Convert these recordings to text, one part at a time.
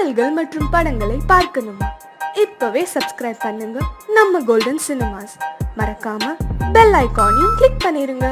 பாடல்கள் மற்றும் படங்களை பார்க்கணுமா? இப்பவே சப்ஸ்கிரைப் பண்ணுங்க நம்ம கோல்டன் சினிமாஸ். மறக்காம பெல் ஐகானையும் கிளிக் பண்ணிருங்க.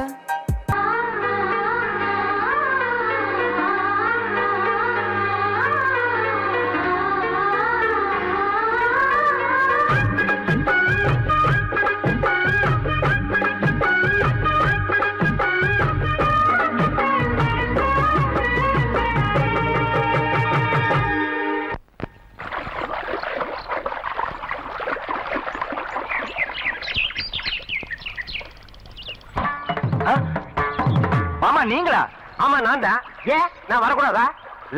மாமா நீங்களா? ஆமா நான் தான். ஏன் நான் வரக்கூடாதா?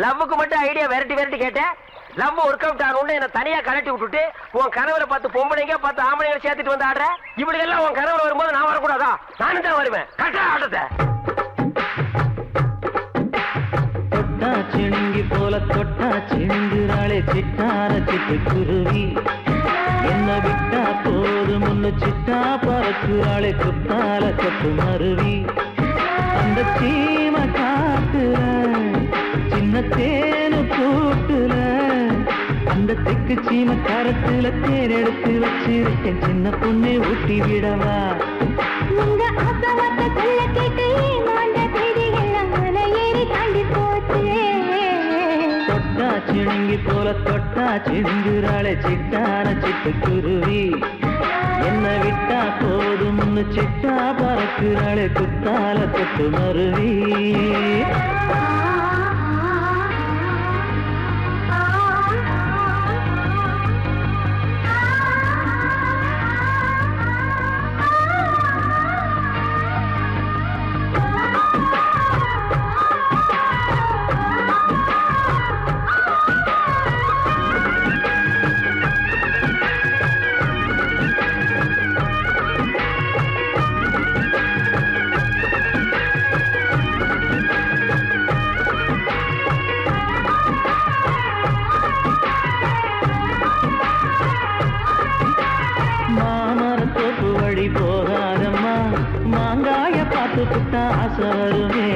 லவ்வுக்கு மட்டும் ஐடியா வெரைட்டி கேட்டேன். லவ் ஒர்க் அவுட் ஆகணும்னு என்ன தனியா கலட்டி விட்டுட்டு உன் கனவுல பார்த்து பொம்பளைங்க பார்த்து ஆம்பளைங்க சேர்த்துட்டு வந்து ஆடுற. இப்படி எல்லாம் உன் கனவுல வரும்போது நான் வரக்கூடாதா? நானும் தான் வருவேன். கட்டா ஆட்டத்தை தொட்டா சிணுங்கி போல தொட்டா சிணுங்குறாளே சிட்டார சிட்டு குருவி. என்ன விட்டா போதும் முன்னு சிட்டா பறக்குறாளே குத்தால கொட்டு மருவி. அந்த சீம காட்டுல சின்ன தேனு கூட்டுல அந்த தெக்கு சீம கரத்துல தேர் எடுத்து வச்சிருக்கேன். சின்ன பொண்ணு ஊட்டி விடவா? தொட்டா சிணுங்கி போல தொட்டா சிணுங்குறாளே சிட்டான சிட்டு குருவி. என்ன விட்டா போதும் சிட்டா பறக்குறாளே குத்தால தொட்டு மருவி. மாமரத்தோப்பு வழி போகாதம்மா, மாங்காய பார்த்து புட்டா ஆசை வருமே.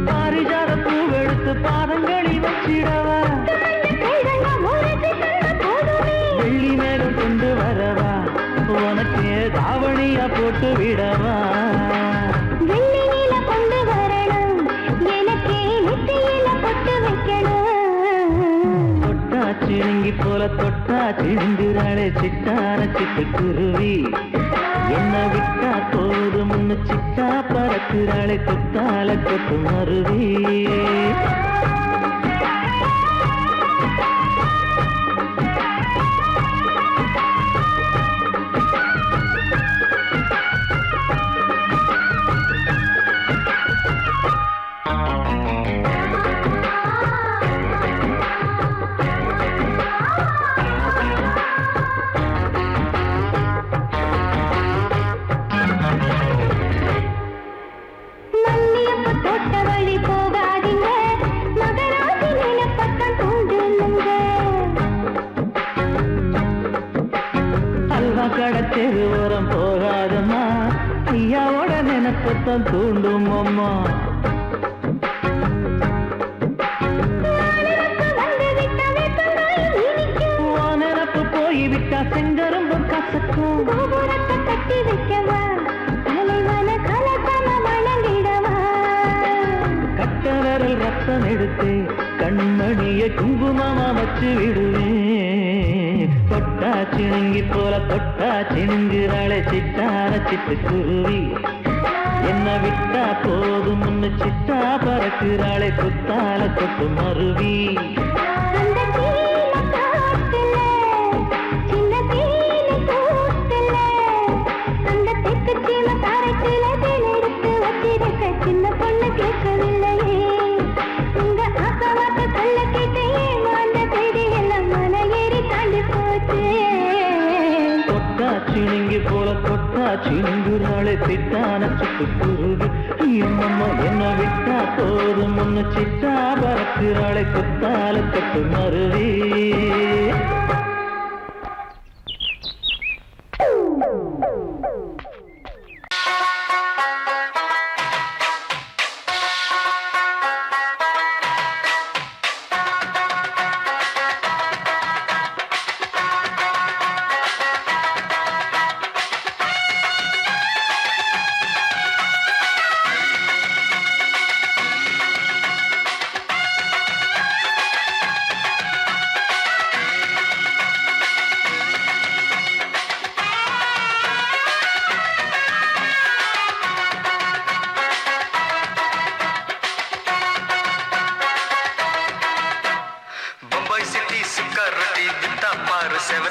பாரிஜாத பூவெடுத்து பாதங்களில் வச்சிடவா? வெள்ளி மேலும் கொண்டு வரவா? உனக்கு தாவணியா போட்டு விடவா? தொட்டா சிணுங்கி போல தொட்டா சிணுங்குறாளே சிட்டான சிட்டு குருவி. என்ன விட்டா போதும் சிட்டா பறக்குறாளே குத்தால கொட்டு மருவி. கடத்தெரு ஓரம் போகாதம்மா, ஐயாவோட நினைப்பத்தான் தூண்டும் அம்மா. நினப்பு போய்விட்டா செங்கரும்பு கசக்கும். கட்ட விரல் ரத்தம் எடுத்து கண்மணிய குங்குமமா வச்சு விடுவேன். தொட்டா சிணுங்கி போல தொட்டா சிணுங்குறாளே சிட்டான சிட்டு குருவி. என்ன விட்டா போதும் சிட்டா பறக்குறாளே குத்தால கொட்டு மருவி. சின்ன பொண்ணு கேட்கவில்லையே உங்க ஆசவாக்க சொல்ல கேட்டேன். அந்த செய்தி எல்லாம் மன ஏறி தாண்டி போச்சு. தொட்டா சிணுங்கி போல தொட்டா சிணுங்குறாளே சிட்டான சிட்டு குருவி. என்னம்மா என்ன விட்டா போதும் சிட்டா பறக்குறாளே குத்தால கொட்டு மருவி.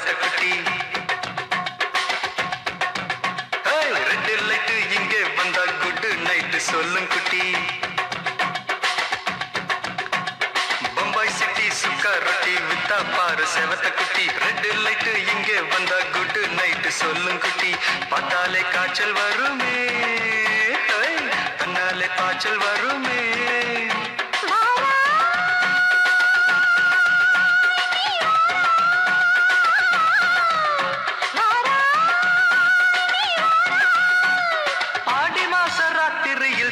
செவத்த குட்டி ரெட் லைட் இங்கே வந்தா குட் நைட் சொல்லும் குட்டி பம்பாய் சிட்டி சுக்கா ரொட்டி வித்தா பாரு செவத்த குட்டி ரெட் லைட் இங்கே வந்தா குட் நைட் சொல்லும் குட்டி பார்த்தாலே காய்ச்சல் வருமே தன்னாலே காய்ச்சல் வருமே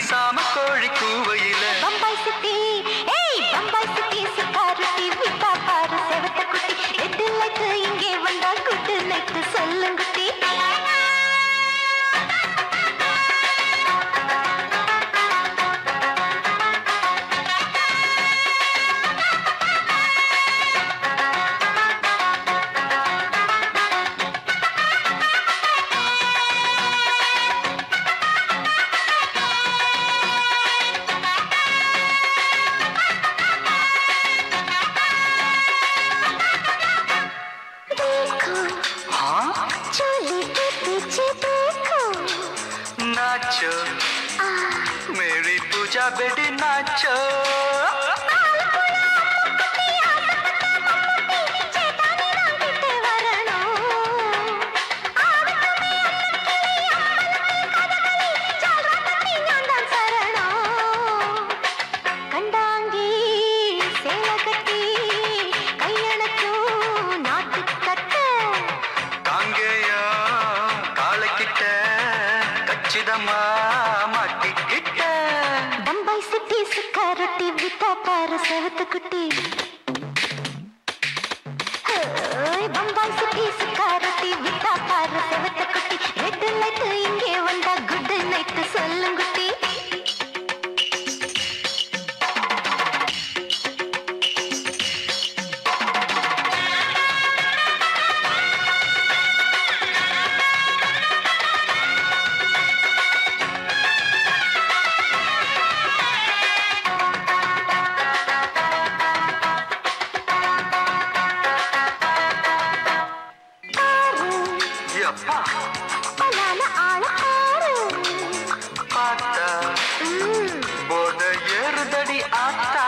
சாம கோழி கூவையில பம்பாய் சிட்டி பம்பாய் சிட்டி சிக்காரட்டி விட்டா பாரு செவத்த குட்டி ரெட் லைட் இங்கே வந்தா குட் நைட் சொல்லுங்குட்டி नाचो मेरी पूजा बेटी नाचो பம்பாய் சிட்டி சிக்காரட்டி விட்டா பாரு செவத்த குட்டி பம்பாய் சிட்டி சிக்காரட்டி விட்டா பாரு செவத்த குட்டி ரெட் லைட் இங்கே வந்தா குட் நைட் சொல்லுங்குட்டி போட ஏறுதடி ஆத்தா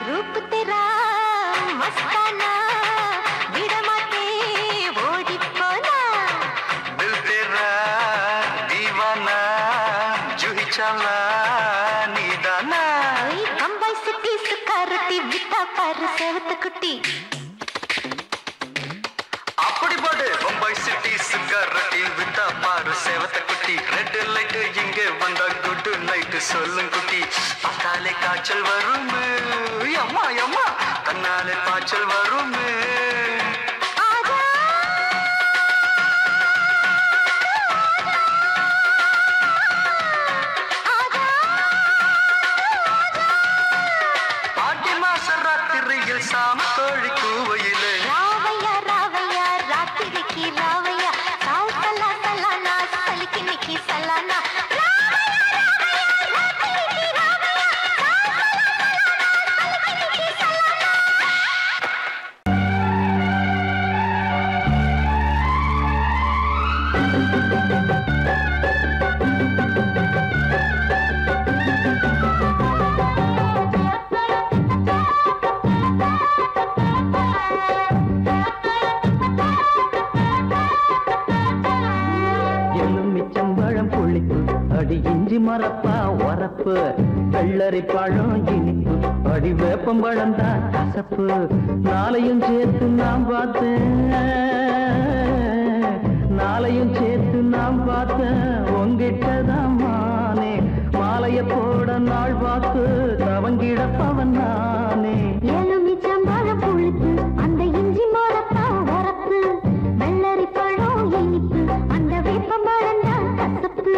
रूप तेरा मस्ताना विडमाते ओडी पोना दिल तेरा दीवाना जूही चला नीदाना बम्बई सिटी सुकारुटी विता पार सेवत कुटी அப்படி போடு பம்பாய் சிட்டி சிக்காரட்டி வித்தா பாரு சேவத்த குட்டி ரெட் லைட் இங்கே வந்தா குட் நைட் சொல்லும் குட்டி பார்த்தாலே காய்ச்சல் வருமே அம்மா அம்மா தன்னாலே காய்ச்சல் வருமே ஆடி மாச ராத்திரியில் சாம கோழி கூவையிலே ராவையா ராவையா ராத்திரிக்கு ராவையா சால் சலா சலானா சலிக்கு நிக்கி சலானா அடி இஞ்சி மரப்பா உரப்பு வெள்ளரி பழம் இனிப்பு அடி வேப்பம் பழம் தான் கசப்பு நாளையும் சேர்த்து நாம் பார்த்தேன் உங்கிட்டதான் மானே மாலைய போட நாள் பார்த்து தவங்கிடப்பவன் நானே எலுமிச்சம்பழம் புளிப்பு அந்த இஞ்சி மரப்பா உரப்பு வெள்ளரி பழம் இனிப்பு அந்த வேப்பம்பழம் தான் கசப்பு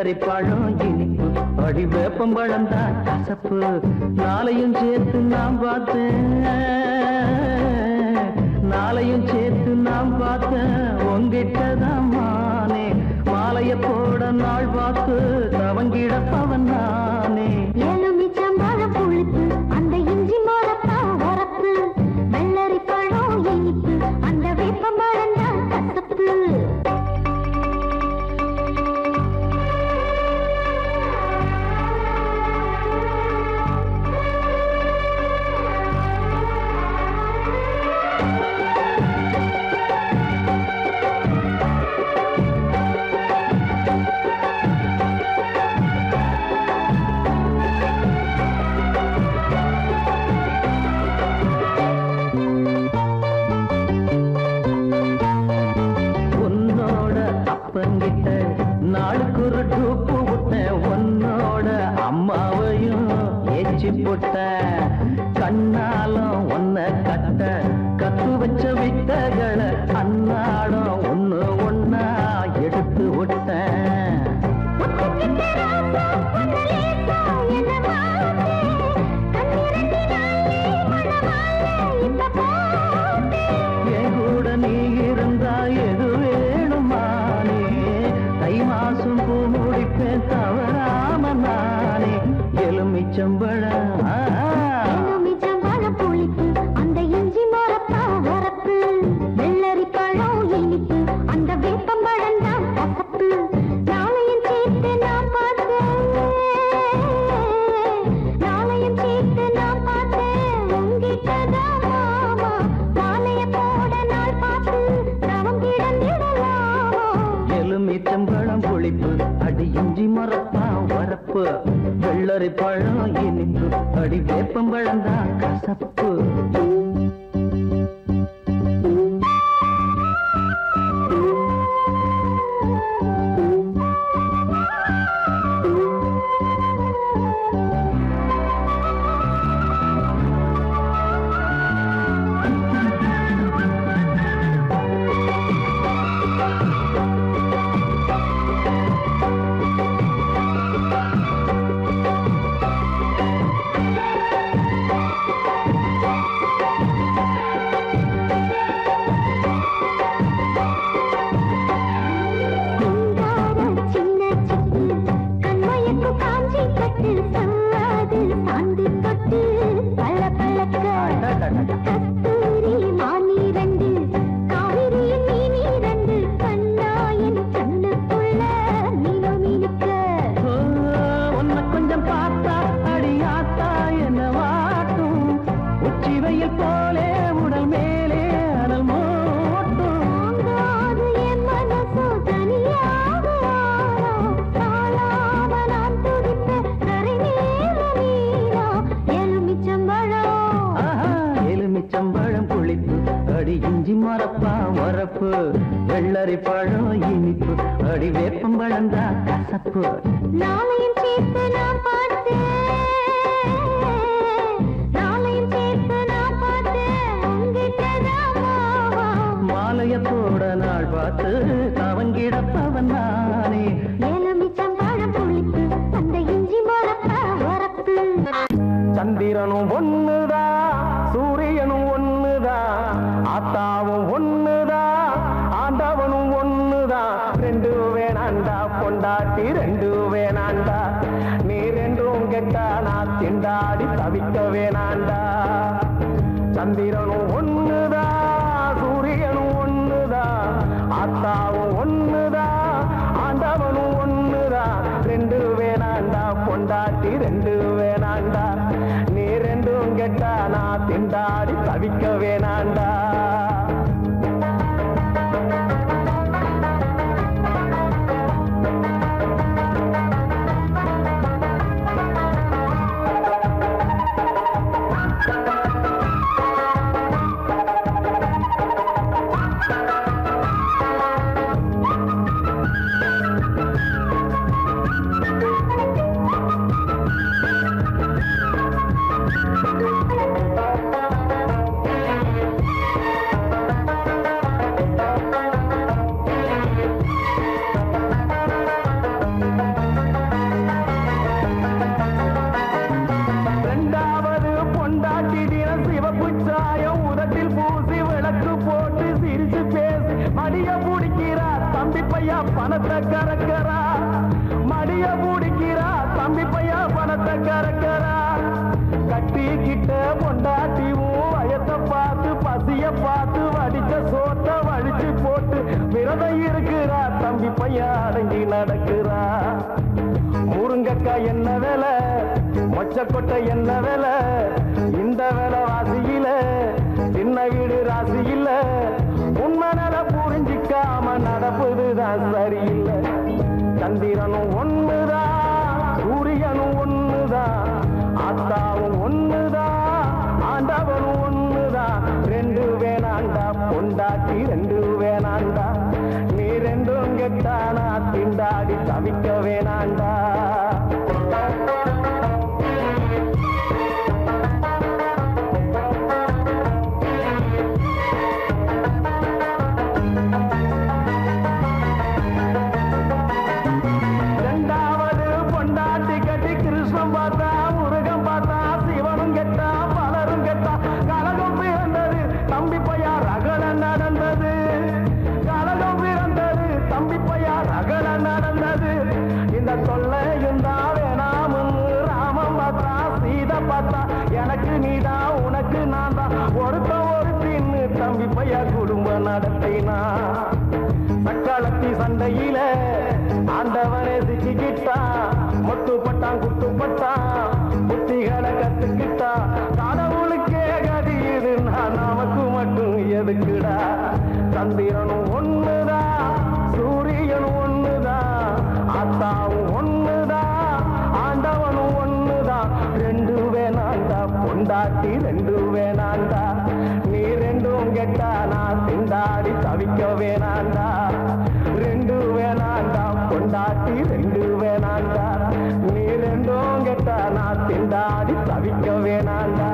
வெள்ளரி பழம் இனிப்பு அடி வேப்பம்பழம் தான் கசப்பு நாளையும் சேர்த்து நான் பார்த்தேன் நாளையும் சேர்த்து நான் பார்த்தேன் உங்கிட்டதான் மானே மாலைய போட நாள் பார்த்து தவங்கிடப்பவன் நானே எலுமிச்சம்பழம் புளிப்பு அந்த இஞ்சி மரப்பா வரப்பு வெள்ளரி பழம் இனிப்பு அந்த வேப்பம்பழம் தான் கசப்பு அப்பங்கிட்ட நாளுக்கு ஒரு டூப்பு விட்டேன் உன்னோட அம்மாவையும் ஏச்சி போட்டேன் கண்ணாலும் ஒன்ன கட்ட கத்து வச்ச வித்தகளை அன்னாடம் ஒண்ணு ஒன்னா எடுத்து விட்டேன் என் கூட நீ இருந்தா எது வேணுமானே தை மாசம் பூ முடிப்பேன் தவறாம நானே எலுமிச்சம்பழம் புளிப்பு அந்த இஞ்சி மரப்பா வரப்பு வெள்ளரி பழம் இனிப்பு அந்த வேப்பம்பழம் தான் கசப்பு நாளையும் சேர்த்து நான் பார்த்தேன் நாளையும் சேர்த்து நான் பார்த்தேன் உங்கிட்டதான் மாமா மாலைய போட நாள் பார்த்து தவம் கிடந்திடலாமா எலுமிச்சம்பழம் புளிப்பு அடி இஞ்சி மரப்பா வரப்பு வெள்ளரி பழம் இனிப்பு அடி வேப்பம்பழம் தான் கசப்பு வெள்ளரி பழம் இனிப்பு அடி வேப்பம்பழம் தான் கசப்பு நாளையும் சேர்த்து நான் பார்த்தேன் நாளையும் சேர்த்து நான் பார்த்தேன் உங்கிட்டதான் மாமா மாலைய போட நாள் பார்த்து தவங்கிடப்பவன் நானே எலுமிச்சம்பழம் புளிப்பு அந்த இஞ்சி மரப்பா வரப்பு சந்திரனும் ஒண்ணுதான் சூரியனும் ஒண்ணுதான் ஆத்தாவும் ஒண்ணுதான் ஆண்டவனும் ஒண்ணுதான் ரெண்டு வேணாண்டா பொண்டாட்டி ரெண்டு வேணாண்டா நீ ரெண்டும் கெட்டா நான் திண்டாடி தவிக்க வேணாண்டா சந்திரனும் ஒண்ணுதான் சூரியனும் ஒண்ணுதான் ஆத்தாவும் ஒண்ணுதான் ஆண்டவனும் ஒண்ணுதான் ரெண்டு வேணாண்டா பொண்டாட்டி ரெண்டு வேணாண்டா நீ ரெண்டும் கெட்டா நான் திண்டாடி தவிக்க வேணாண்டா பையா பணத்தை கறக்கிறா மடிய பிடிக்கிறா தம்பி பையா பணத்தை கறக்கிறா கட்டிக்கிட்ட பொண்டாட்டியும் வயத்தை பார்த்து பசிய பார்த்து வடிச்ச சோத்த வடிச்சு போட்டு விரதம் இருக்கிறா தம்பி பையா அடங்கி நடக்கிறா முருங்கக்காய் என்ன வேலை மொச்சக்கொட்டை என்ன வேலை இந்த வேலை வாசியில சின்ன வீடு ராசியில உண்மை நல புரிஞ்சிக்காம நடப்புதுதான் சரியில்லை சந்திரனும் ஒண்ணுதான் சூரியனும் ஒண்ணுதான் ஆத்தாவும் ஒண்ணுதான் ஆண்டவனும் ஒண்ணுதான் ரெண்டு வேணாண்டா பொண்டாட்டி ரெண்டு வேணாண்டா நீ ரெண்டும் கெட்டானா திண்டாடி தவிக்க வேணாண்டா ரெண்டாவது பொண்டாட்டி கட்டி கிருஷ்ணன் பார்த்தா முருகன் பார்த்தா சிவனும் கெட்டா பலரும் கெட்டா கலகம் பிறந்தது தம்பி பையா ரகல நடந்தது கலகம் பிறந்தது தம்பி பையா ரகல நடந்தது இந்த தொல்லையும் தான் வேணாமும் ராமன் பார்த்தா சீதை பார்த்தா எனக்கு நீதான் உனக்கு நான் தான் ஒருத்த ஒருத்தின்னு தம்பி பையா குடும்பம் நடத்தினா சக்காலத்தி சண்டையில ஆண்டவனே சிக்கிக்கிட்டான் மொட்டுப்பட்டான் குட்டுப்பட்டான் புத்திகளை கத்துக்கிட்டான் கடவுளுக்கே கதி இது நமக்கு மட்டும் எதுக்குடா சந்திரனும் ஒண்ணுதான் சூரியனும் ஒண்ணுதான் ஆத்தாவும் ஒண்ணுதான் ஆண்டவனும் ஒண்ணுதான் ரெண்டு வேணாண்டா பொண்டாட்டி ரெண்டு வேணாண்டா நீ ரெண்டும் கெட்டா நான் திண்டாடி தவிக்க வேணாண்டா ரெண்டு வேணாண்டா பொண்டாட்டி ரெண்டு வேணாண்டா நீ ரெண்டும் கெட்டா நான் திண்டாடி தவிக்க வேணாண்டா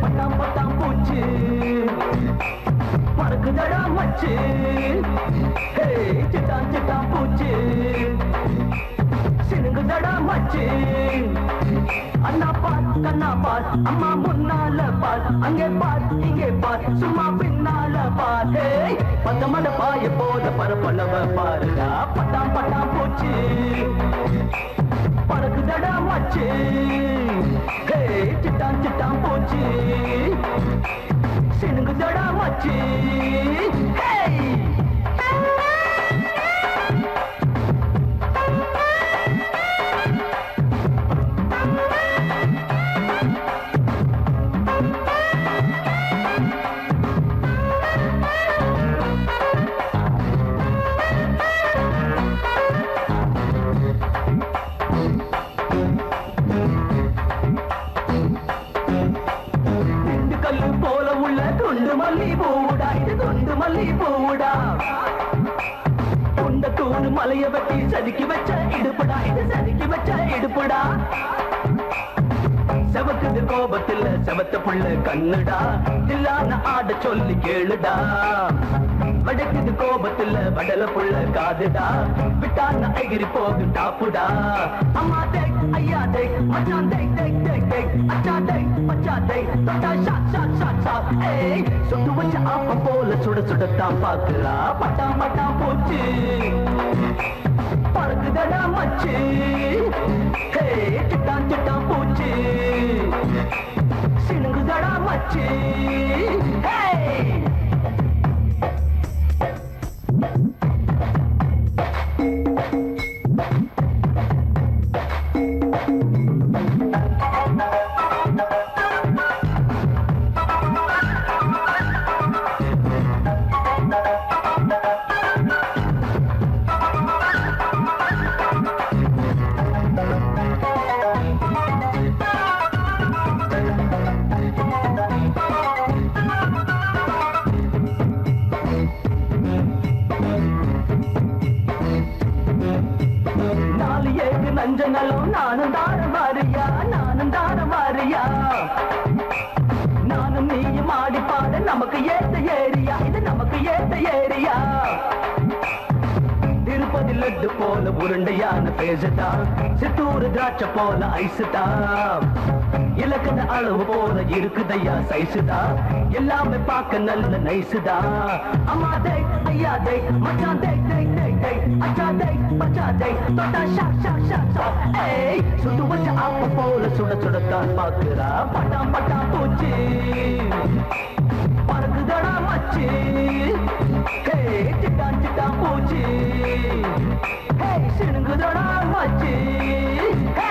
பட்டாம் பட்டாம் பூச்சி பறக்குதடா மச்சு ஹே சிட்டான் சிட்டான் பூச்சி சினுங்குதடா மச்சு அண்ணா பார் கண்ணா பார் அம்மா முன்னால பார் அங்கே பார் இங்கே பார் சும்மா பின்னால பார் ஹே பத்தமட பாய போத பரப்பளவ பாருடா பட்டாம் பட்டாம் பூச்சி பறக்குதடா மச்சு ஹே சிட்டான் சிட்டான் பூச்சி சினுங்குதடா மச்சு ஹே கல்லு போல உள்ள குண்டு மல்லி பூடா இது குண்டு மல்லி பூடா குண்ட தூணு மலைய வெட்டி செதுக்கி வச்ச இடுப்புடா இது செதுக்கி வச்ச இடுப்புடா செவக்குது கோபத்தில் செவத்த புள்ள கண்ணுடா தில்லான ஆட சொல்லி கேளுடா வடக்குது கோபத்தில் வடல புள்ள காதுடா விட்டான எகிரி போகும் டாப்புடா அம்மா தேக் ஐயா தேக் மச்சான் தேக் தேக் தேக் தேக் அச்சா தேக் மச்சா தேக் தொட்டா ஷாட் ஷாட் ஷாட் ஷாட் ஏய் சுட்டு வச்ச ஆப்ப போல சுட சுடத்தான் பாக்குறா பட்டாம் பட்டாம் பூச்சி பறக்குதடா மச்சு ஹே சிட்டான் சிட்டான் பூச்சி சினுங்குதடா மச்சு ஹே கேக்கு நஞ்ச நலம் நானும் தார மாறியா நானும் தார மாறியா நானும் நீயும் ஆடி பாட நமக்கு ஏத்த ஏரியா இது நமக்கு ஏத்த ஏரியா திருப்பதி லட்டு போல உருண்டையான பேசுதா சித்தூர் திராட்சை போல ஐசுதா இலக்கண அளவு போல இருக்குதையா சைசுதா எல்லாமே பார்க்க நல்ல நைசுதா அம்மா டே ஐயா டே மச்சான் டே டே டே டே அச்சா டே மச்சா டே தொட்டா ஷா ஷா ஷா ஷா ஏய் சுட்டு வச்ச ஆப்ப போல சுட சுடத்தான் பாக்குறா பட்டாம் பட்டாம் பூச்சி பறக்குதடா மச்சி ஹே சிட்டான் சிட்டான் பூச்சி ஹே சினுங்குதடா மச்சி ஹே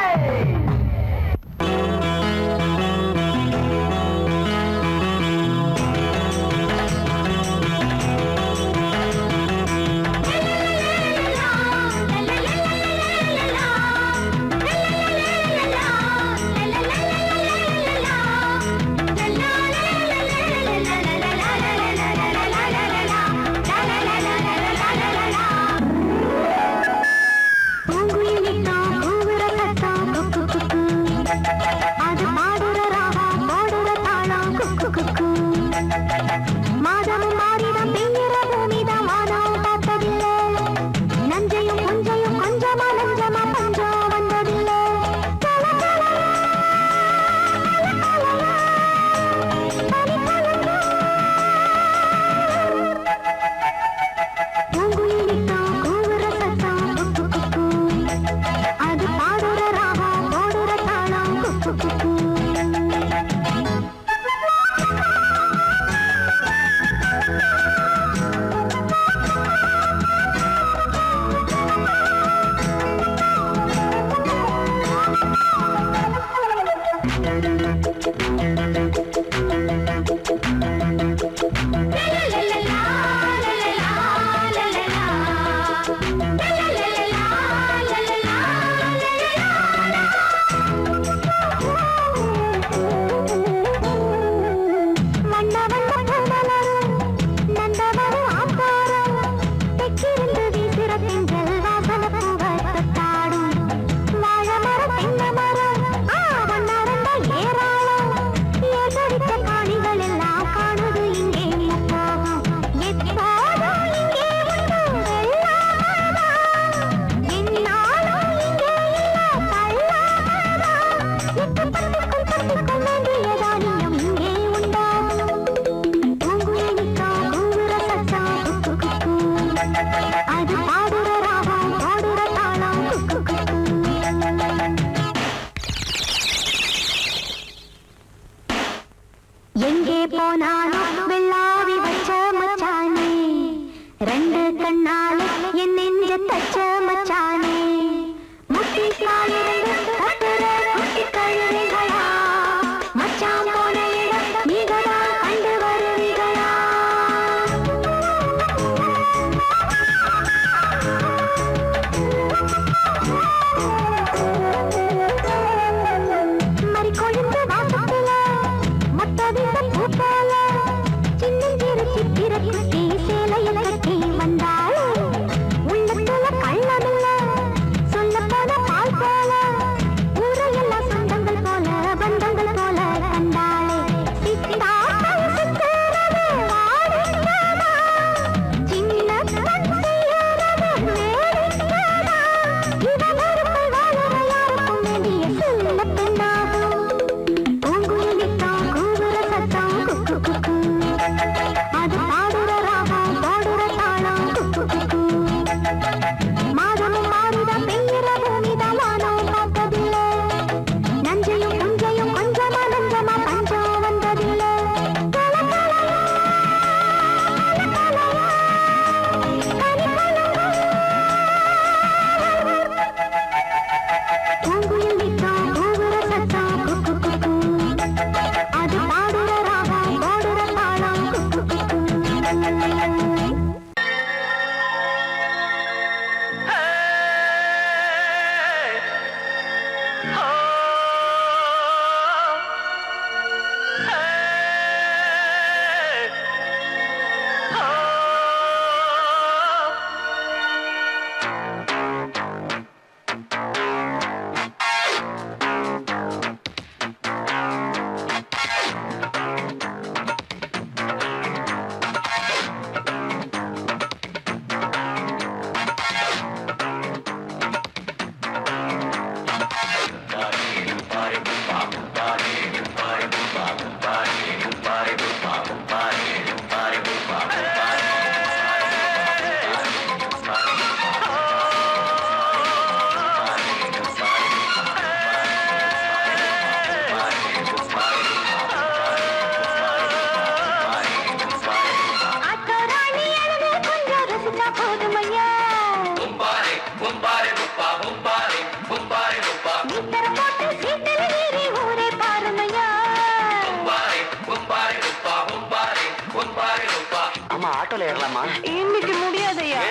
ஆட்டோல ஏறலாமா? இன்னைக்கு முடியாதையா?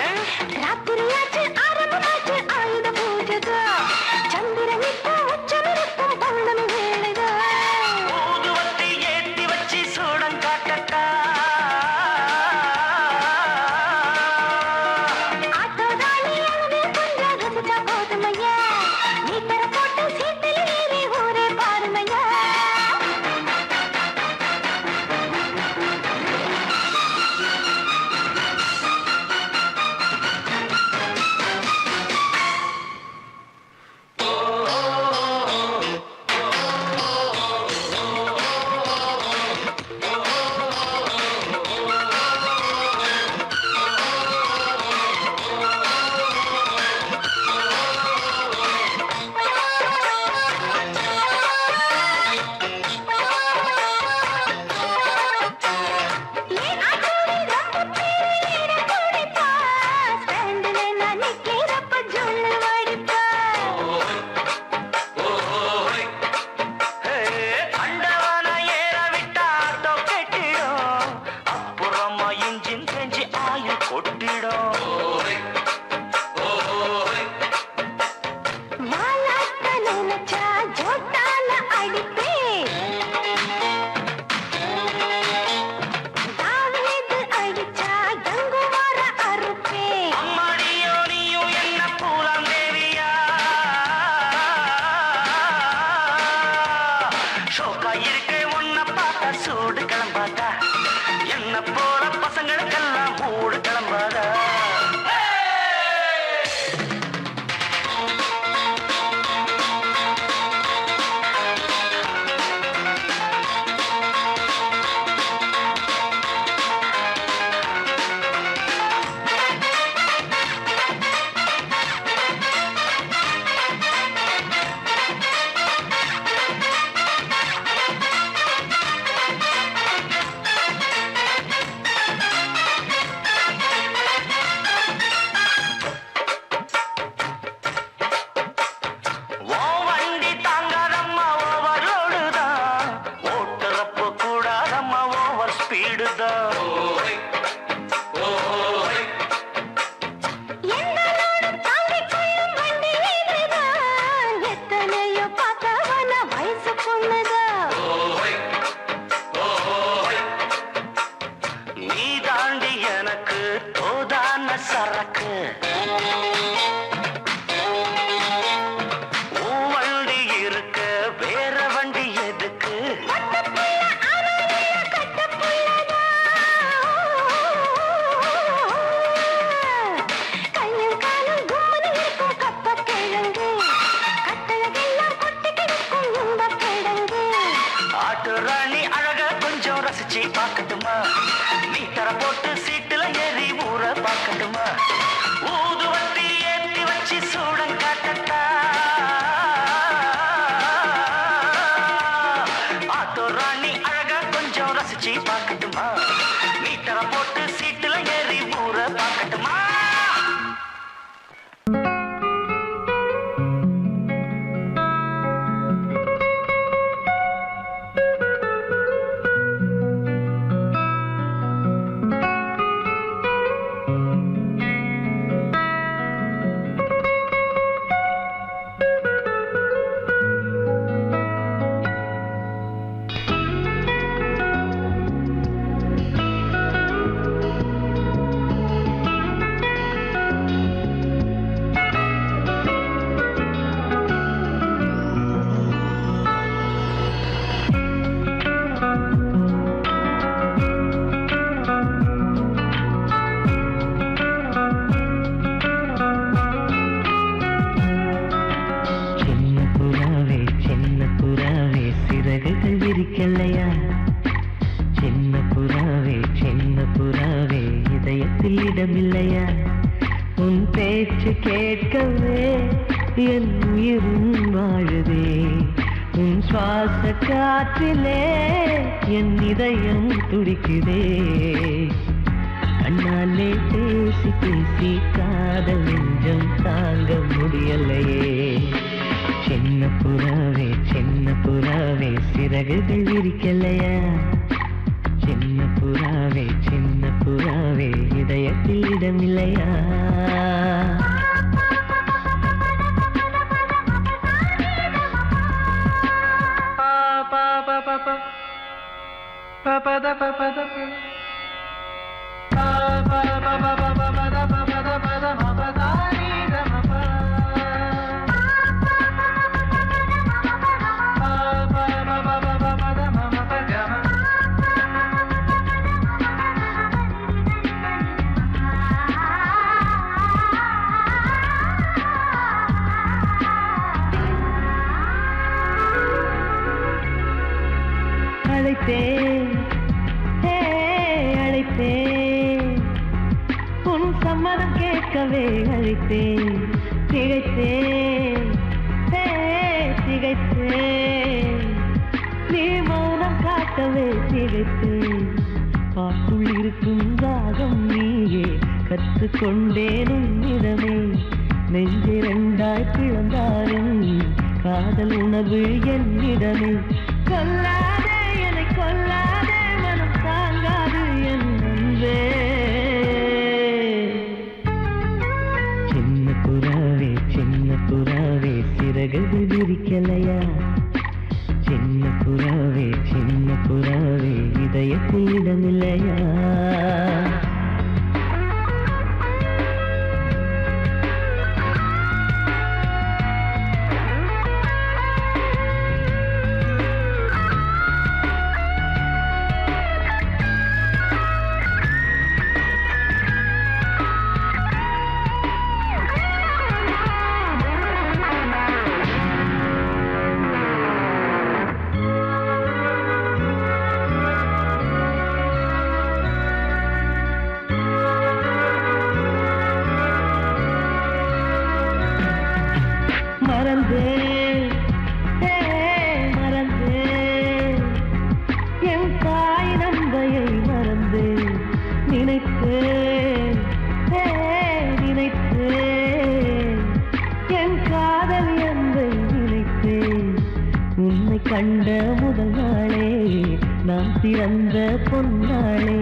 ராத்திரியாச்சு ஆரம்பமாச்சு ஆயுத பூஜைதா. சந்திரன் இப்போ உச்சமிருக்கும் பௌர்ணமி வேளைதா. ஊதுவத்தி ஏத்தி வச்சு சூடம் காட்டட்டா. ஆட்டோதானி அங்கே கொஞ்சம் ரசிச்சா போதுமையா. நீ தர போட்டு சீட்டில் ஏறி ஊரே பாருமையா. அண்டவான ஏற விட்டா ஆட்டோ கெட்டிடும். அப்புறமா இன்ஜின் செஞ்சு ஆயுள் கொட்டிடும். அம்மாடியோ நீயும் என்ன பூலாம் தேவியா? ஷோக்கா இருக்கே உன்னை பார்த்தா சூடு கிளம்பாதா? என்ன போல பசங்களுக்கெல்லாம் மூடு கிளம்பாதா? ஓ வண்டி தாங்காதம்மா ஓவர்லோடு தான். ஓட்டுறப்ப கூடாதம்மா ஓவர் ஸ்பீடு தான். எத்தனையோ பார்த்தவன வயசு பொண்ணுதா. நீ தாண்டி எனக்கு தோதான சரக்கு. உன் வண்டி இருக்க வேற வண்டி எதுக்கு? கையும் காலும் கும்மனு இருக்கும் கப்பக் கிழங்கு. கட்டழகெல்லாம் கொட்டி கிடக்கும் இன்பக் கிழங்கு. ஆட்டு ராணி அழக கொஞ்சம் ரசிச்சு பார்க்கட்டுமா? நீ தர போட்டு சீட்டுல ஏறி ஊற பார்க்கட்டுமா? ஊதுவத்தி ஏத்தி வச்சு சூடம் காட்டட்டா. ஆட்டு ராணி அழக கொஞ்சம் ரசிச்சு பார்க்கட்டுமா? நீ தர போட்டு சீட்டுல ஏறி ஊற பார்க்கட்டுமா? பிடிக்கலையா? சின்ன புறாவே இதயத்தில் இடமில்லையா? உன் பேச்சு கேட்கவே என் உயிரும் வாழுதே. உன் சுவாச காற்றிலே என் இதயம் துடிக்குதே. கண்ணாலே பேசி பேசி காதல் நெஞ்சம் தாங்க முடியலையே. சின்ன புறாவே சிறகுகள் விரிக்கலையா? சின்ன புறாவே அழைத்தேன் அழைத்தேன் உன் சம்மதம் கேட்கவே அழைத்தேன் திகைத்தேன் திகைத்தேன் நீ மௌனம் காட்டவே திகைத்தேன் பாட்டுள் இருக்கும் ராகம் நீயே கற்றுக்கொண்டேன் உன்னிடமே நெஞ்சிரண்டாய் பிளந்தாலும் காதல் உணவு என்னிடமே கொல்லாதே என்னை கொல்லாதே மனம் தாங்காது என் அன்பே சின்ன புறாவே சிறகுகள் விரிக்கலையா சின்ன புறாவே இதயத்தில் இடமில்லையா மறந்தேன் என் தாய் நந்தையை மறந்தேன் நினைத்தேன் என் காதல் என்பை நினைத்தேன் உன்னை கண்ட முதல் நாளே நான் பிறந்த பொன்னாளே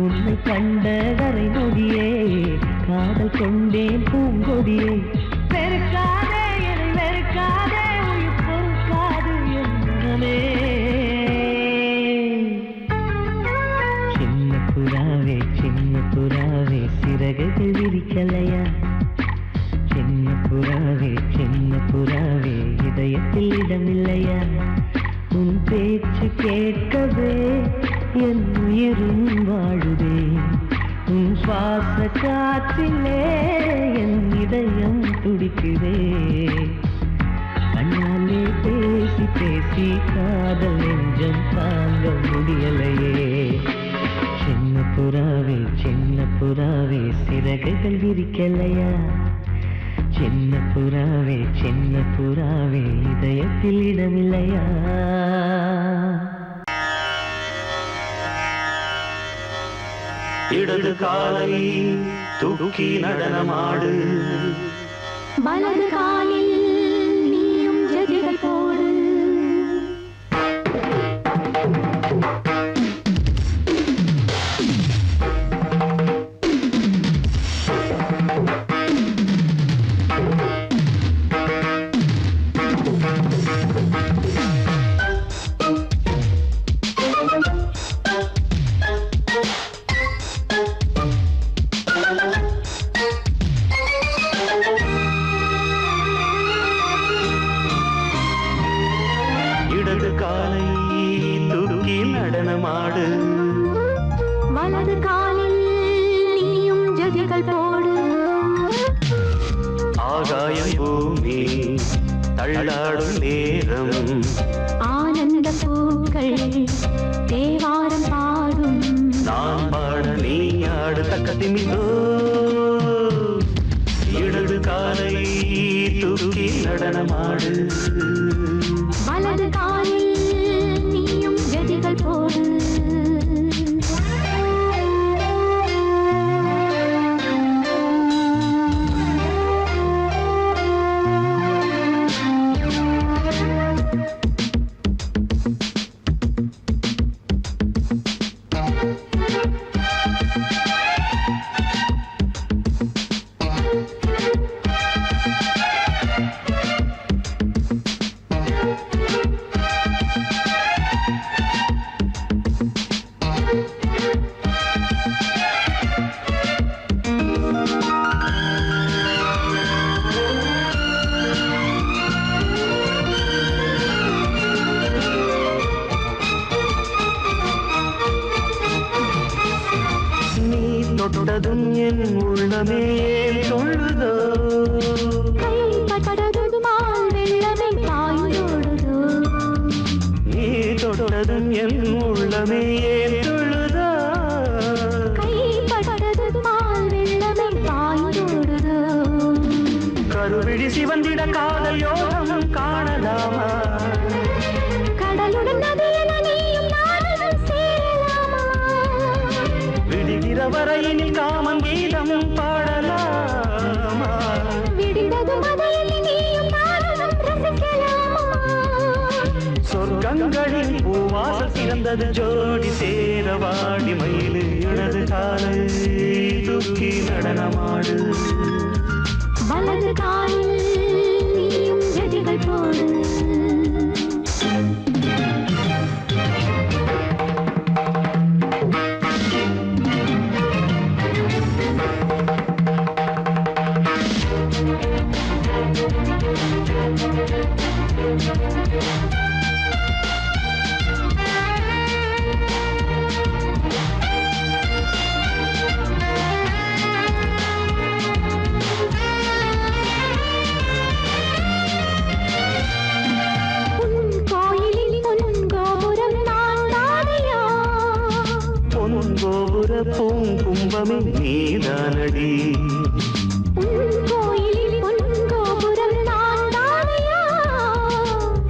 உன்னை கண்ட கரை நொடியே காதல் கொண்டேன் பூங்கொடியே வெறுக்காதே என்னை வெறுக்காதே உயிர் பொறுக்காது என் மனமே சின்ன புறாவே சிறகுகள் விரிக்கலையா சின்ன புறாவே இதயத்தில் இடமில்லையா உன் பேச்சு கேட்கவே என் உயிரும் வாழுதே உன் சுவாச காற்றிலே என் இதயம் துடிக்குதே கண்ணாலே பேசி காதல் நெஞ்சம் தாங்க முடியலையே சின்ன புறாவே சிறகுகள் விரிக்கலையா சின்ன புறாவே இதயத்தில் இடமில்லையா இடது காலை தூக்கி நடனமாடு வலது காலில் நீயும் ஜதிகள் போடு இடது காலை தூக்கி நடனமாடு வலது காலில் நீயும் ஜதிகள் போடு ஆகாயம் பூமி தள்ளாடும் நேரம் ஆனந்த பூக்கள் தேவாரம் பாடும் நான் பாட நீ ஆடு தக்கத்திமிதோ இடது காலை தூக்கி நடனமாடு வலது காலில் நீயும் ஜதிகள் போடு தொட்டதும் என் உள்ளமே சொல்லுதோ கைப்பட்டதுமால் வெள்ளமே பாய்ந்தோடுதோ நீ தொட்டதும் கண்டதும் என் உள்ளமே ஏன் துழுதோ கைப்பட்டது பால் வெள்ளமே பாய்ந்தோடுதோ கருவிழி சிவந்திட காதல் யோகம் காணலாமா கடலுடன் நதியில நீயும் நானும் சேரலாமா விடுகிற வரையினில் காமன் கீதம் பாடலாமா விடிந்தது மதையில் நீயும் நானும் ரசிக்கலாமா சொர்க்கங்களில் பூவாசல் சிறந்தது ஜோடி சேரவாடி மயிலு இடது காலை தூக்கி நடனமாடு வலது காலில் நீயும் ஜதிகள் போடு பூங்கும்பமே நீதானடி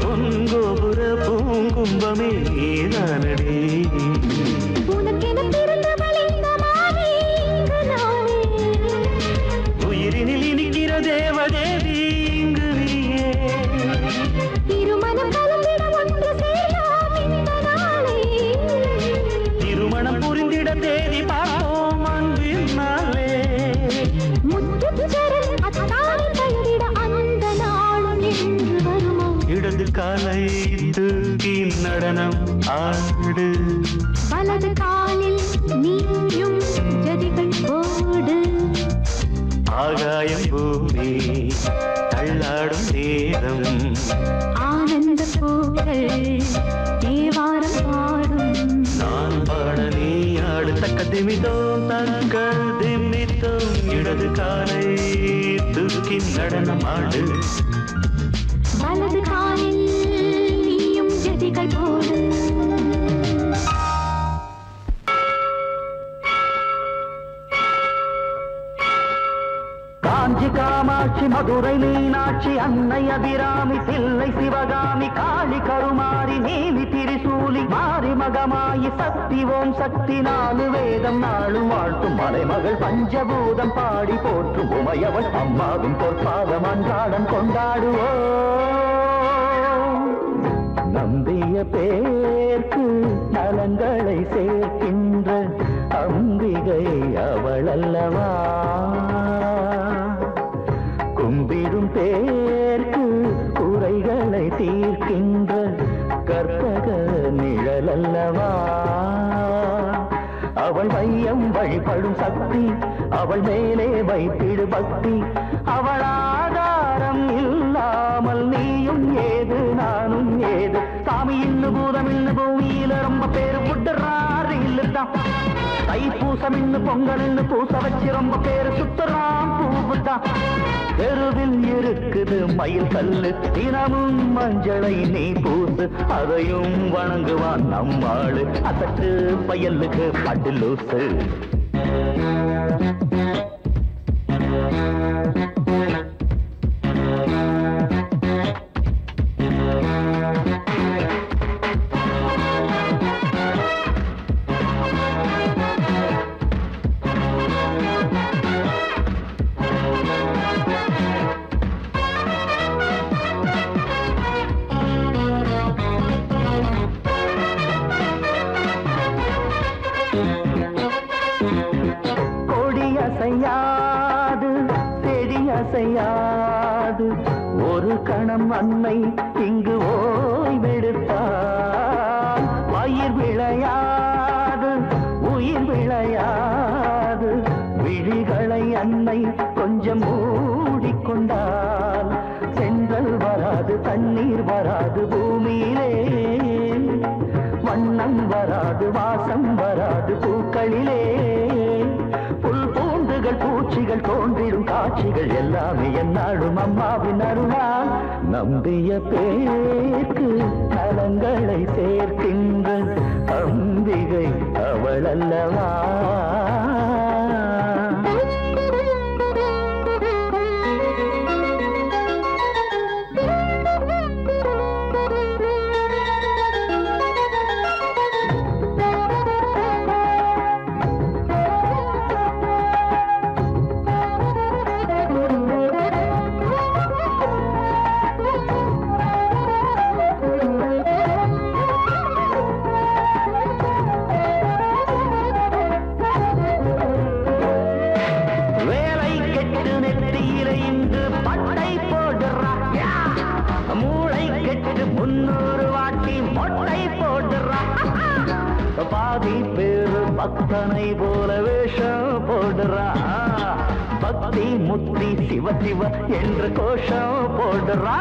பொன்கோபுர பூங்கும்பமே நீதானடி உயிரினில் இனிக்கிற தேவதேவி இங்கு நீயே திருமணம் புரிந்திட தேதி பார்ப்போம் அன்பின் நாளே இடது காலை தூக்கி நடனம் ஆடு வலது காலில் நீயும் ஜதிகள் போடு ஆகாயம் பூமி தள்ளாடும் நேரம் ஆனந்த பூக்கள் தேவாரம் பாடும் நான் பாட நீ ஆடு தக்க திமிதோம் தக்க திமித்தோம் இடது காலை தூக்கி நடனம் ஆடு வலது காலில் நீயும் ஜதிகள் போடு காஞ்சி காமாட்சி மதுரை மீனாட்சி அன்னை அபிராமி தில்லை சிவகாமி காளி கருமாரி நீலி திரிசூலி மாரி மகமாயி சக்தி ஓம் சக்தி நாலு வேதம் நாளும் வாழ்த்தும் மலைமகள் பஞ்சபூதம் பாடி போற்றும் உமையவள் அம்மாவின் பொற்பாதம் அன்றாடம் கொண்டாடுவோ நம்பிய பேர்க்கு நலங்களை சேர்க்கின்ற அம்பிகை அவள் அல்லவா கும்பிடும் பேர்க்கு குறைகளை தீர்க்கின்ற கற்பக நிழல் அல்லவா அவள் வையம் வழிபடும் சக்தி அவள் மேலே வைத்திடு பக்தி அவள் ஆதாரம் இல்லாமல் நீயும் ஏது நானும் ஏது சாமி இன்னு பூதம் இன்னு பூமியில ரொம்ப பேரு புட்டுறாரு இல்லுதான் தைப்பூசம் இன்னு பொங்கல் இன்னு பூச வச்சு ரொம்ப பேரு சுத்துறான் பூவுதான் தெருவில் இருக்குது மயில் கல்லு தினமும் மஞ்சளை நீ பூசு அதையும் வணங்குவான் நம்மாளு அசட்டு பயலுக்கு பட்டு லூசு அசையாது செடி அசையாது ஒரு கணம் அன்னை இங்கு ஓய்வெடுத்தார் பயிர் விளையாது உயிர் விளையாது விழிகளை அன்னை கொஞ்சம் மூடிக்கொண்டால் சென்றல் வராது தண்ணீர் வராது பூமியிலே வண்ணம் வராது வாசம் வராது பூக்களிலே புல் பூண்டுகள் பூச்சிகள் தோன்றிடும் காட்சி காட்சிகள் எல்லாமே என்னாடும் அம்மாவின் அருளால் நம்பிய பேருக்கு நலங்களை சேர்க்கின்ற அம்பிகை அவள் அல்லவா. பாதி பேரு பக்தனை போல வேஷம் போடுறா. பக்தி முக்தி சிவ சிவ என்று கோஷம் போடுறா.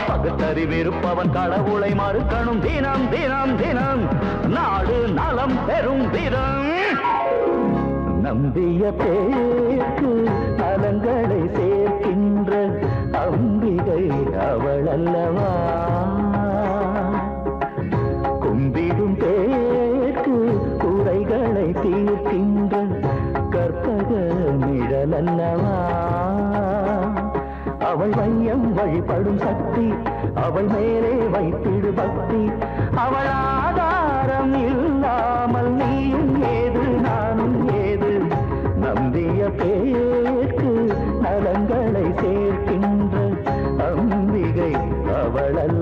பகுத்தறிவிருப்பவன் கடவுளை மறுக்கணும் தினம் தினம் தினம் நாடு நலம் பெறும் தினம். நம்பிய பேருக்கு நலங்களை சேர்க்கின்ற அம்பிகை அவள் அல்லவா. கும்பிடும் பேருக்கு குறைகளை தீர்க்கின்ற கற்பக நிழல் அல்லவா. அவள் வையம் வழிபடும் சக்தி, அவள் மேலே வைத்திடு பக்தி. அவள் ஆதாரம் இல்லாமல் நீயும் ஏது நானும் ஏது. நம்பிய பேருக்கு நலங்களை சேர்க்கின்ற அம்பிகை அவள் அல்லவா.